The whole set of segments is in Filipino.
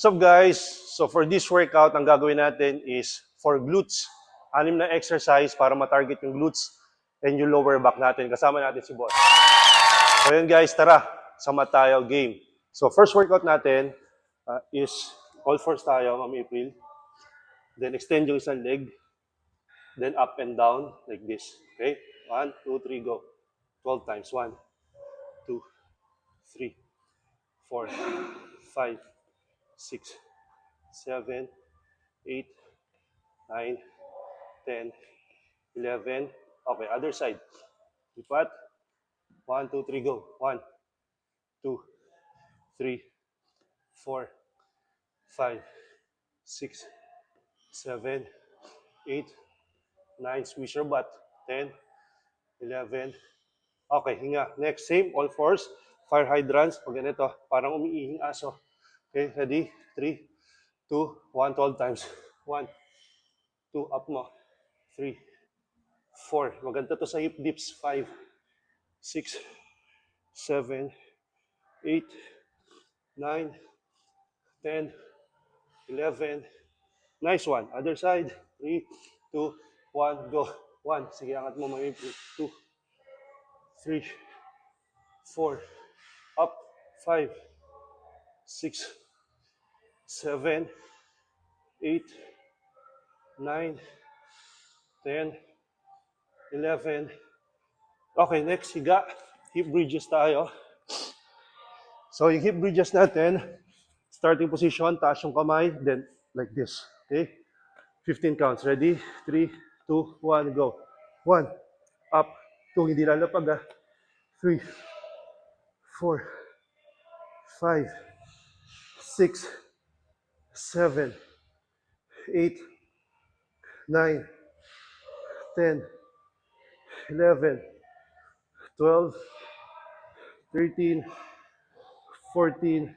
What's up guys? So for this workout, ang gagawin natin is for glutes. 6 na exercise para ma-target yung glutes and yung lower back natin. Kasama natin si boss. So yun guys, tara, sama tayo, game. So first workout natin is all fours tayo, Ma'am April. Then extend yung isang leg. Then up and down like this. Okay? 1, 2, 3, go. 12 times. 1, 2, 3, 4, 5, 6, 7, 8, 9, 10, 11. Okay, other side. Lipat. 1, 2, 3, go. 1, 2, 3, 4, 5, 6, 7, 8, 9. Squeeze your butt. 10, 11. Okay, hinga. Next, same, all fours. Fire hydrants. Pag ganito, parang umiihing aso. Okay, ready? 3, 2, 1, 12 times. 1, 2, up mo. 3, 4. Maganda to sa hip dips. 5, 6, 7, 8, 9, 10, 11. Nice one. Other side. 3, 2, 1, go. 1. Sige, angat mo mga 2, 3, 4. Up. 5, 6, 7, 8, 9, 10, 11. Okay, next, higa. Hip bridges tayo. So, yung hip bridges natin, starting position, taas yung kamay, then like this. Okay? 15 counts. Ready? 3, 2, 1, go. 1, up, 2, hindi lalapag 3, 4, 5, 6, 7, 8, 9, 10, 11, 12, 13, 14,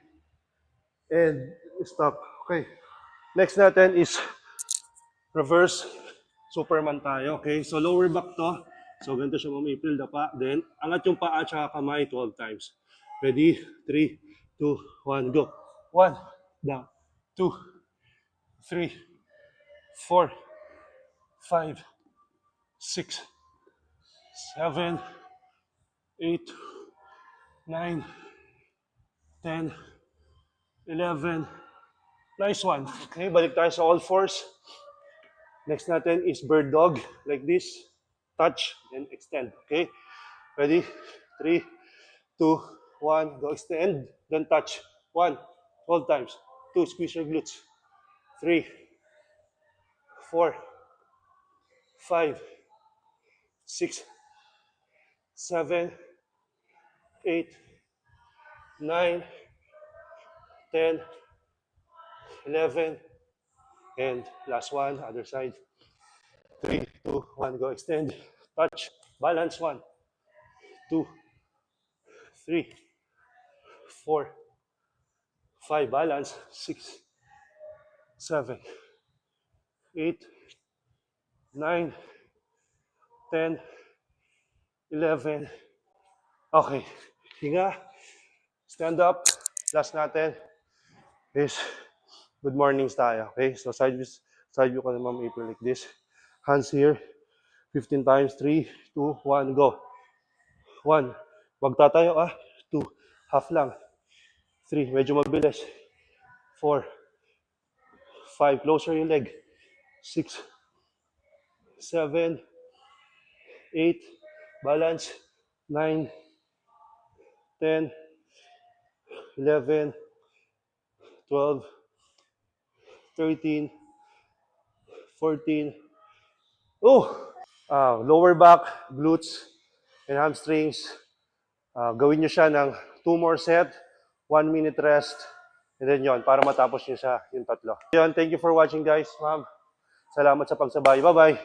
and stop. Okay. Next natin is reverse Superman tayo. Okay. So lower back to. So ganito siya, Ma'am April, dapa. Then angat yung paa at kamay 12 times. Ready? 3, 2, 1, go. 1, down. 2, 3, 4, 5, 6, 7, 8, 9, 10, 11. Nice one. Okay, balik tayo sa all fours. Next natin is bird dog, like this. Touch, then extend. Okay, ready? 3, 2, 1, go extend, then touch. 1, 12 times. 2, squeeze your glutes. 3, 4, 5, 6, 7, 8, 9, 10, 11, and last one, other side. 3, 2, 1, go extend, touch, balance. 1, 2, 3, 4, 5, balance. 6, 7, 8, 9, 10, 11. Okay, hinga, stand up. Last natin is good mornings tayo. Okay, so side view ko na, Ma'am April, like this. Hands here, 15 times. 3, 2, 1, go. 1, wag tatayo 2, half lang. 3, medyo mabilis. 4, 5, closer yung leg. 6, 7, 8, balance. 9, 10, 11, 12, 13, 14. Lower back, glutes, and hamstrings. Gawin nyo siya ng 2 more set, 1 minute rest, and then yon para matapos nyo siya yung 3. Yun, thank you for watching guys, ma'am. Salamat sa pagsabay. Bye-bye.